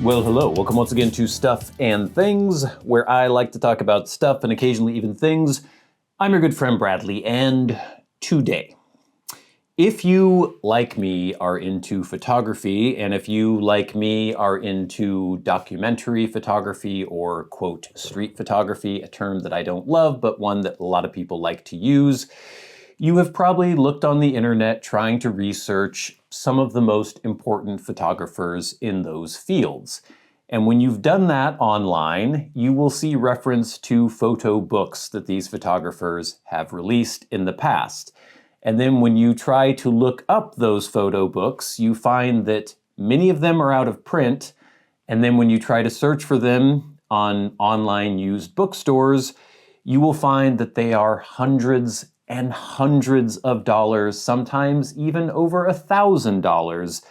Well, hello. Welcome once again to Stuff and Things, where I like to talk about stuff and occasionally even things. I'm your good friend Bradley, and today, if you, like me, are into photography, and if you, like me, are into documentary photography or, quote, street photography, a term that I don't love, but one that a lot of people like to use, you have probably looked on the internet trying to research some of the most important photographers in those fields. And when you've done that online, you will see reference to photo books that these photographers have released in the past. And then when you try to look up those photo books, you find that many of them are out of print. And then when you try to search for them on online used bookstores, you will find that they are hundreds and hundreds of dollars, sometimes even over $1,000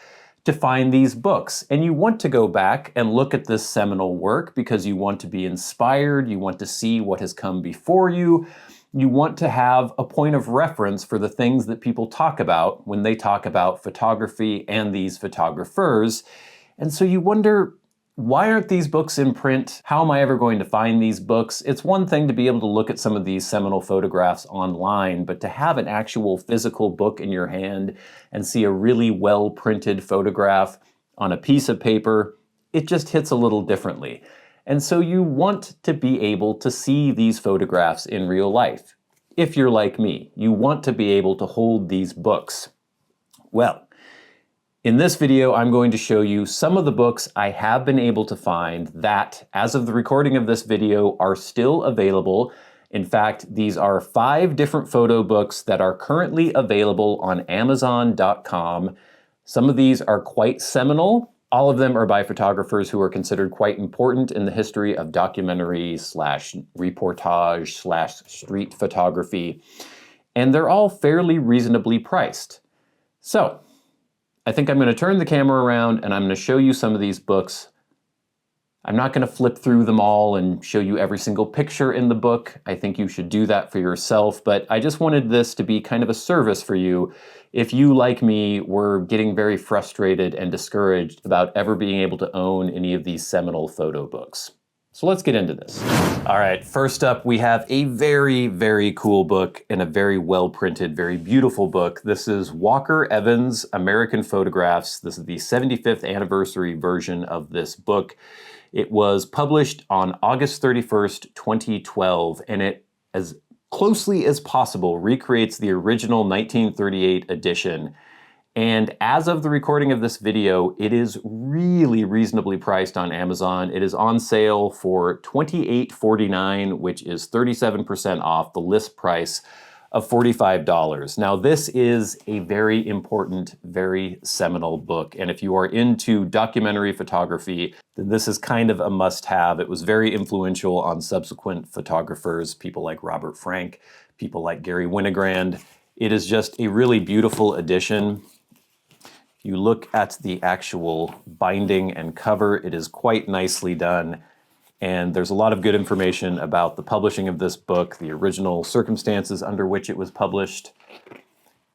to find these books. And you want to go back and look at this seminal work because you want to be inspired, you want to see what has come before you, you want to have a point of reference for the things that people talk about when they talk about photography and these photographers. And so you wonder, why aren't these books in print? How am I ever going to find these books? It's one thing to be able to look at some of these seminal photographs online, but to have an actual physical book in your hand and see a really well-printed photograph on a piece of paper, it just hits a little differently. And so you want to be able to see these photographs in real life. If you're like me, you want to be able to hold these books. Well, in this video, I'm going to show you some of the books I have been able to find that, as of the recording of this video, are still available. In fact, these are 5 different photo books that are currently available on Amazon.com. Some of these are quite seminal. All of them are by photographers who are considered quite important in the history of documentary / reportage / street photography. And they're all fairly reasonably priced. So, I think I'm going to turn the camera around and I'm going to show you some of these books. I'm not going to flip through them all and show you every single picture in the book. I think you should do that for yourself, but I just wanted this to be kind of a service for you if you, like me, were getting very frustrated and discouraged about ever being able to own any of these seminal photo books. So let's get into this. All right, first up, we have a very, very cool book and a very well-printed, very beautiful book. This is Walker Evans' American Photographs. This is the 75th anniversary version of this book. It was published on August 31st, 2012, and it, as closely as possible, recreates the original 1938 edition. And as of the recording of this video, it is really reasonably priced on Amazon. It is on sale for $28.49, which is 37% off the list price of $45. Now, this is a very important, very seminal book. And if you are into documentary photography, then this is kind of a must-have. It was very influential on subsequent photographers, people like Robert Frank, people like Gary Winogrand. It is just a really beautiful edition. You look at the actual binding and cover, it is quite nicely done. And there's a lot of good information about the publishing of this book, the original circumstances under which it was published.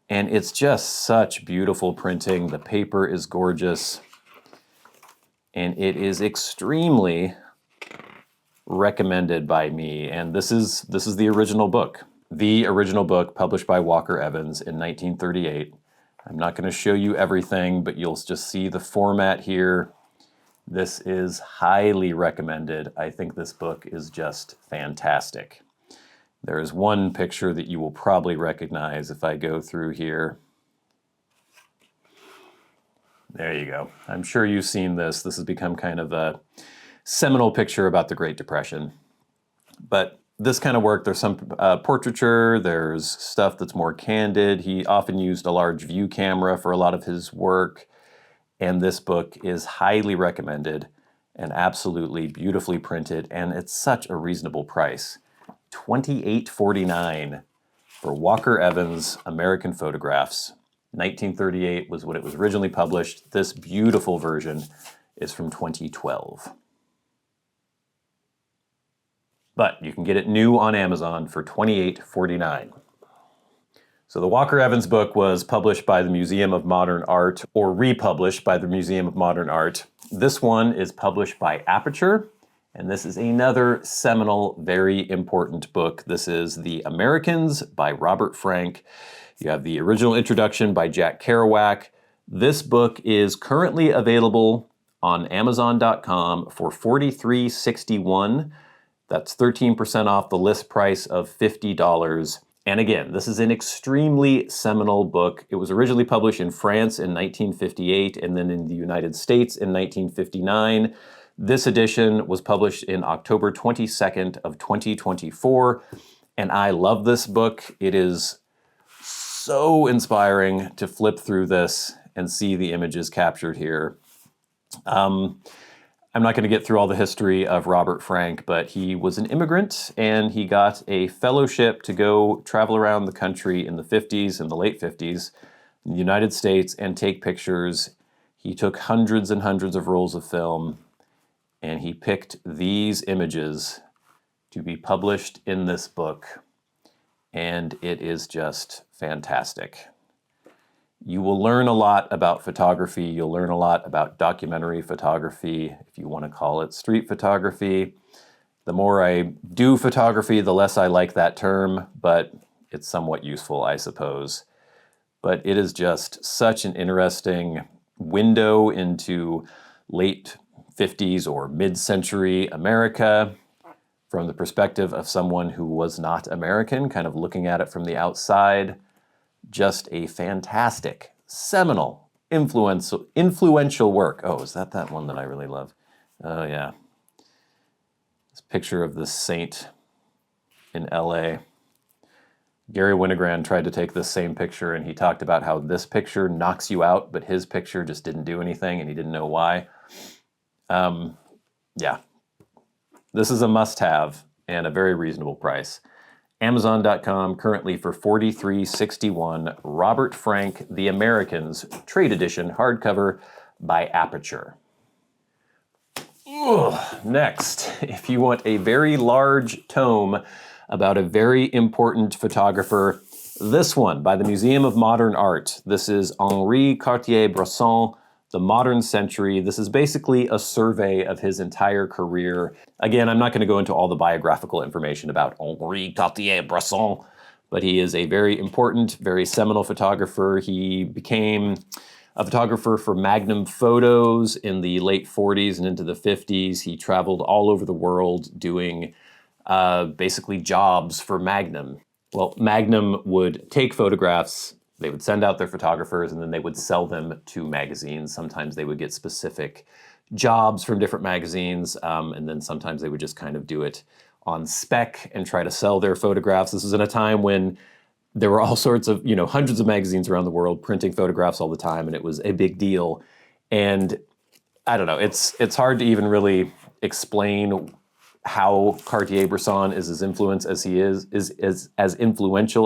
And it's just such beautiful printing. The paper is gorgeous. And it is extremely recommended by me. And this is the original book. The original book published by Walker Evans in 1938. I'm not going to show you everything, but you'll just see the format here. This is highly recommended. I think this book is just fantastic. There is one picture that you will probably recognize if I go through here. There you go. I'm sure you've seen this. This has become kind of a seminal picture about the Great Depression. But this kind of work, there's some portraiture, there's stuff that's more candid. He often used a large view camera for a lot of his work. And this book is highly recommended and absolutely beautifully printed. And it's such a reasonable price. $28.49 for Walker Evans' American Photographs. 1938 was when it was originally published. This beautiful version is from 2012. But you can get it new on Amazon for $28.49. So the Walker Evans book was published by the Museum of Modern Art, or republished by the Museum of Modern Art, This one is published by Aperture, and this is another seminal, very important book. This is The Americans by Robert Frank. You have the original introduction by Jack Kerouac. This book is currently available on Amazon.com for $43.61. That's 13% off the list price of $50. And again, this is an extremely seminal book. It was originally published in France in 1958 and then in the United States in 1959. This edition was published in October 22nd of 2024. And I love this book. It is so inspiring to flip through this and see the images captured here. I'm not going to get through all the history of Robert Frank, but he was an immigrant and he got a fellowship to go travel around the country in the 50s and the late 50s in the United States and take pictures. He took hundreds and hundreds of rolls of film and he picked these images to be published in this book. And it is just fantastic. You will learn a lot about photography. You'll learn a lot about documentary photography, if you want to call it street photography. The more I do photography, the less I like that term, but it's somewhat useful, I suppose. But it is just such an interesting window into late 50s or mid-century America from the perspective of someone who was not American, kind of looking at it from the outside. Just a fantastic, seminal, influential work. Oh, is that one that I really love? Oh, yeah. This picture of this saint in LA. Gary Winogrand tried to take this same picture, and he talked about how this picture knocks you out, but his picture just didn't do anything, and he didn't know why. Yeah. This is a must-have and a very reasonable price. Amazon.com, currently for $43.61, Robert Frank, The Americans, Trade Edition, hardcover by Aperture. Next, if you want a very large tome about a very important photographer, this one by the Museum of Modern Art. This is Henri Cartier-Bresson, The Modern Century. This is basically a survey of his entire career. Again, I'm not going to go into all the biographical information about Henri Cartier-Bresson, but he is a very important, very seminal photographer. He became a photographer for Magnum Photos in the late 40s and into the 50s. He traveled all over the world doing basically jobs for Magnum. Well, Magnum would take photographs, they would send out their photographers, and then they would sell them to magazines. Sometimes they would get specific jobs from different magazines, and then sometimes they would just kind of do it on spec and try to sell their photographs. This was in a time when there were all sorts of, hundreds of magazines around the world printing photographs all the time, and it was a big deal. And I don't know, it's hard to even really explain how Cartier-Bresson is as influential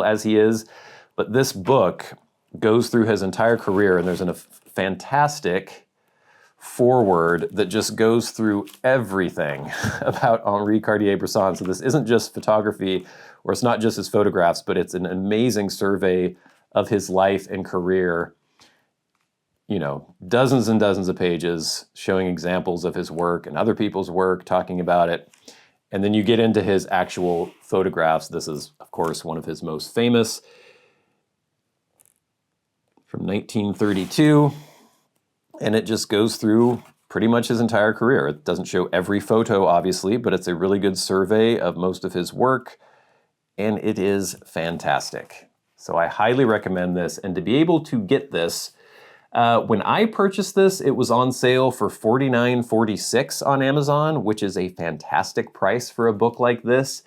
as he is. But this book goes through his entire career, and there's a fantastic foreword that just goes through everything about Henri Cartier-Bresson. So this isn't just photography, or it's not just his photographs, but it's an amazing survey of his life and career. Dozens and dozens of pages showing examples of his work and other people's work, talking about it. And then you get into his actual photographs. This is, of course, one of his most famous, from 1932, and it just goes through pretty much his entire career. It doesn't show every photo, obviously, but it's a really good survey of most of his work, and it is fantastic. So I highly recommend this, and to be able to get this, when I purchased this, it was on sale for $49.46 on Amazon, which is a fantastic price for a book like this.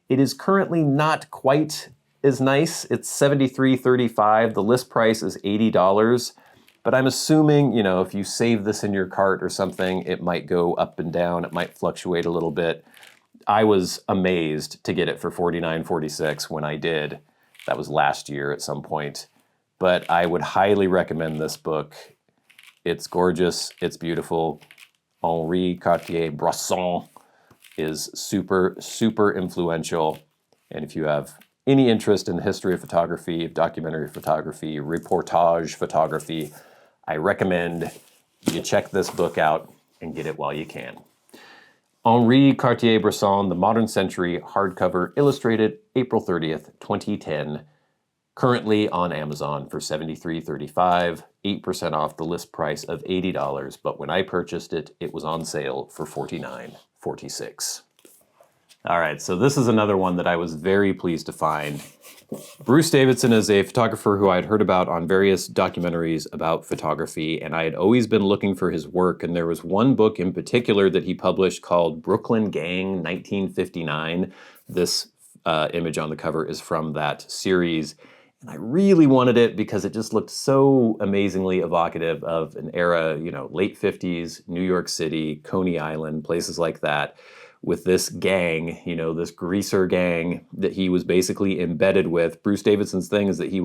It is currently not quite is nice. It's $73.35. The list price is $80. But I'm assuming, if you save this in your cart or something, it might go up and down. It might fluctuate a little bit. I was amazed to get it for $49.46 when I did. That was last year at some point. But I would highly recommend this book. It's gorgeous. It's beautiful. Henri Cartier-Bresson is super, super influential. And if you have any interest in the history of photography, documentary photography, reportage photography, I recommend you check this book out. and get it while you can. Henri Cartier-Bresson, The Modern Century, hardcover, illustrated, April 30th, 2010. Currently on Amazon for $73.35, 8% off the list price of $80, but when I purchased it, it was on sale for $49.46. All right, so this is another one that I was very pleased to find. Bruce Davidson is a photographer who I had heard about on various documentaries about photography, and I had always been looking for his work, and there was one book in particular that he published called Brooklyn Gang, 1959. This image on the cover is from that series. And I really wanted it because it just looked so amazingly evocative of an era, you know, late 50s, New York City, Coney Island, places like that, with this gang, you know, this greaser gang that he was basically embedded with. Bruce Davidson's thing is that he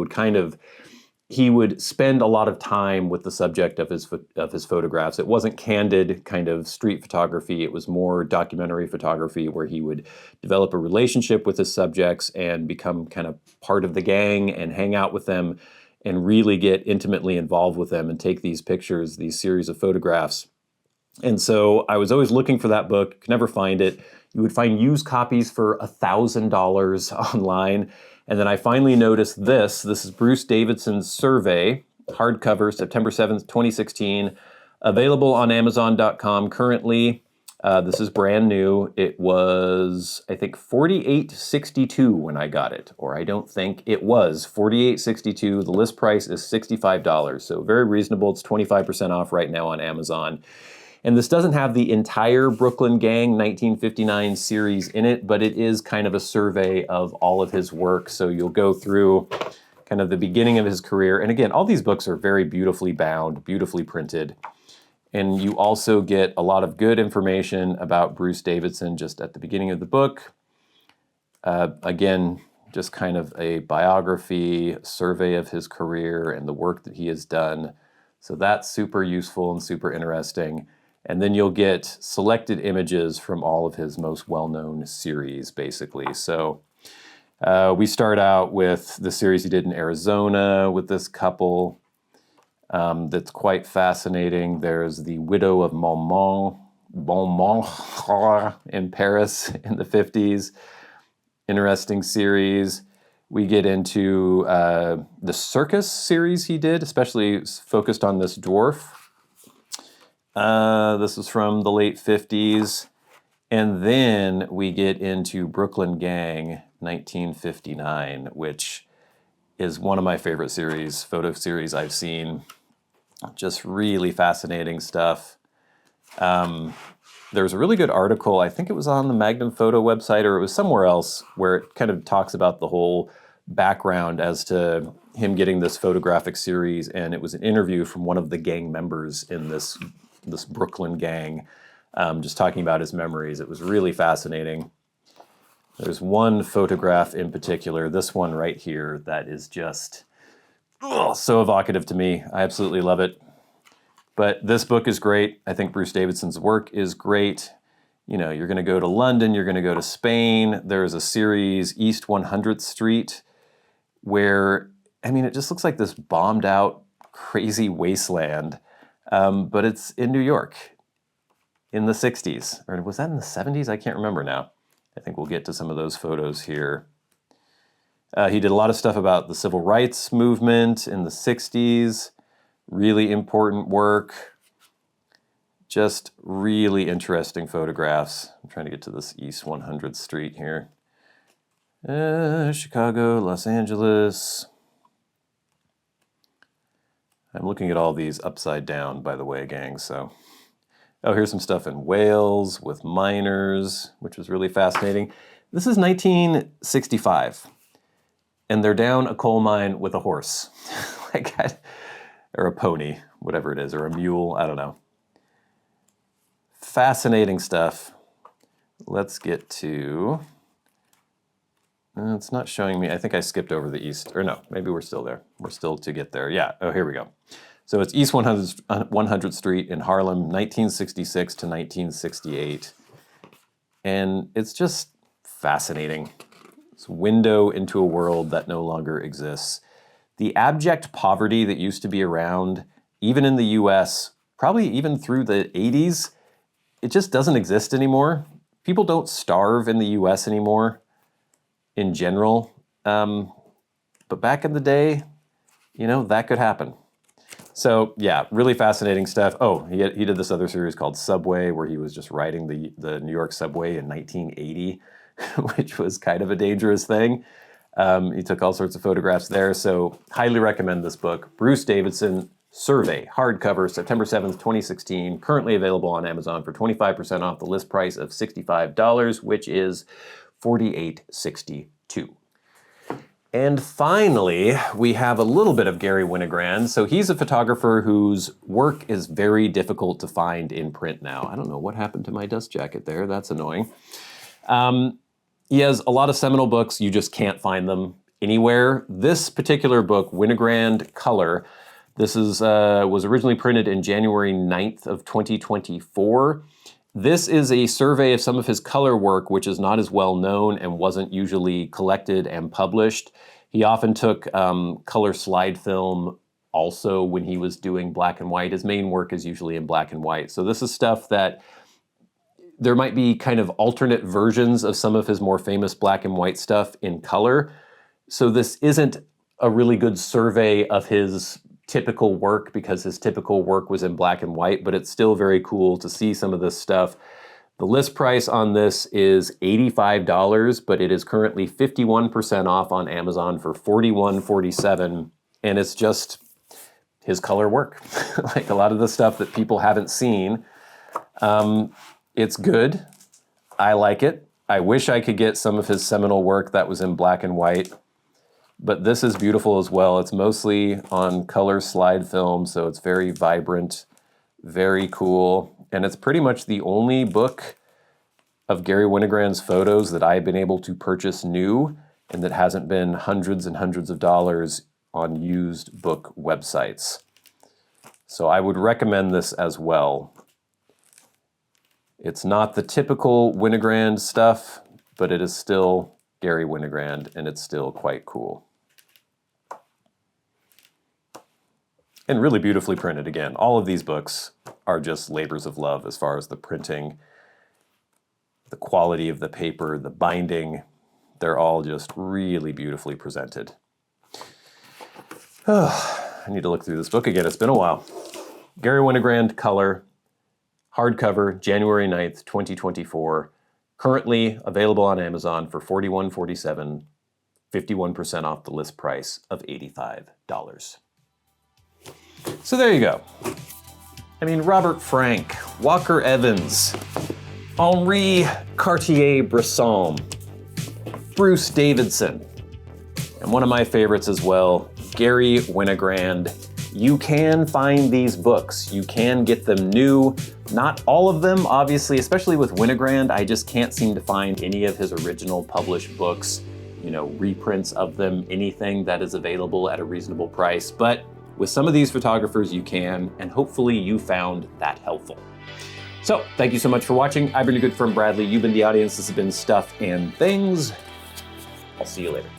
would spend a lot of time with the subject of his photographs. It wasn't candid kind of street photography. It was more documentary photography where he would develop a relationship with his subjects and become kind of part of the gang and hang out with them and really get intimately involved with them and take these pictures, these series of photographs. And so I was always looking for that book, could never find it. You would find used copies for $1,000 online. And then I finally noticed this. This is Bruce Davidson's survey, hardcover, September 7th, 2016, available on Amazon.com currently. This is brand new. It was, I think, $48.62 when I got it, or I don't think it was $48.62. The list price is $65, so very reasonable. It's 25% off right now on Amazon. And this doesn't have the entire Brooklyn Gang 1959 series in it, but it is kind of a survey of all of his work. So you'll go through kind of the beginning of his career. And again, all these books are very beautifully bound, beautifully printed. And you also get a lot of good information about Bruce Davidson just at the beginning of the book. Again, just kind of a biography, survey of his career and the work that he has done. So that's super useful and super interesting. And then you'll get selected images from all of his most well-known series, basically. So we start out with the series he did in Arizona with this couple that's quite fascinating. There's The Widow of Beaumont in Paris in the 50s. Interesting series. We get into the circus series he did, especially focused on this dwarf. This is from the late 50s. And then we get into Brooklyn Gang, 1959, which is one of my favorite series, photo series I've seen. Just really fascinating stuff. There's a really good article, I think it was on the Magnum Photo website or it was somewhere else, where it kind of talks about the whole background as to him getting this photographic series, and it was an interview from one of the gang members in this Brooklyn Gang, just talking about his memories. It was really fascinating. There's one photograph in particular, this one right here, that is just so evocative to me. I absolutely love it. But this book is great. I think Bruce Davidson's work is great. You know, you're going to go to London, you're going to go to Spain. There's a series, East 100th Street, where, I mean, it just looks like this bombed out, crazy wasteland. But it's in New York in the 60s. Or was that in the 70s? I can't remember now. I think we'll get to some of those photos here. He did a lot of stuff about the civil rights movement in the 60s. Really important work. Just really interesting photographs. I'm trying to get to this East 100th Street here. Chicago, Los Angeles. I'm looking at all these upside down, by the way, gang, so. Oh, here's some stuff in Wales with miners, which was really fascinating. This is 1965, and they're down a coal mine with a horse. Or a pony, whatever it is, or a mule, I don't know. Fascinating stuff. Let's get to, it's not showing me, I think I skipped over the East, or no, maybe we're still there. We're still to get there, yeah, oh, here we go. So it's East 100th Street in Harlem, 1966 to 1968. And it's just fascinating. It's a window into a world that no longer exists. The abject poverty that used to be around, even in the US, probably even through the 80s, it just doesn't exist anymore. People don't starve in the US anymore in general. But back in the day, you know, that could happen. So yeah, really fascinating stuff. Oh, he did this other series called Subway, where he was just riding the New York subway in 1980, which was kind of a dangerous thing. He took all sorts of photographs there, so highly recommend this book. Bruce Davidson, Survey, hardcover, September 7th, 2016, currently available on Amazon for 25% off the list price of $65, which is $48.62. And finally, we have a little bit of Gary Winogrand. So he's a photographer whose work is very difficult to find in print now. I don't know what happened to my dust jacket there. That's annoying. He has a lot of seminal books. You just can't find them anywhere. This particular book, Winogrand Color, this is was originally printed in January 9th of 2024. This is a survey of some of his color work, which is not as well known and wasn't usually collected and published. He often took color slide film also when he was doing black and white. His main work is usually in black and white. So this is stuff that there might be kind of alternate versions of some of his more famous black and white stuff in color. So this isn't a really good survey of his typical work because his typical work was in black and white, but it's still very cool to see some of this stuff. The list price on this is $85, but it is currently 51% off on Amazon for $41.47, and it's just his color work. Like a lot of the stuff that people haven't seen. It's good. I like it. I wish I could get some of his seminal work that was in black and white. But this is beautiful as well. It's mostly on color slide film, so it's very vibrant, very cool. And it's pretty much the only book of Gary Winogrand's photos that I've been able to purchase new and that hasn't been hundreds and hundreds of dollars on used book websites. So I would recommend this as well. It's not the typical Winogrand stuff, but it is still Gary Winogrand, and it's still quite cool. And really beautifully printed again. All of these books are just labors of love as far as the printing, the quality of the paper, the binding. They're all just really beautifully presented. I need to look through this book again. It's been a while. Gary Winogrand Color, hardcover, January 9th, 2024. Currently available on Amazon for $41.47, 51% off the list price of $85. So there you go. I mean, Robert Frank, Walker Evans, Henri Cartier-Bresson, Bruce Davidson, and one of my favorites as well, Gary Winogrand. You can find these books. You can get them new. Not all of them, obviously, especially with Winogrand. I just can't seem to find any of his original published books, you know, reprints of them, anything that is available at a reasonable price. But with some of these photographers, you can, and hopefully you found that helpful. So, thank you so much for watching. I've been your good friend Bradley. You've been the audience. This has been Stuff and Things. I'll see you later.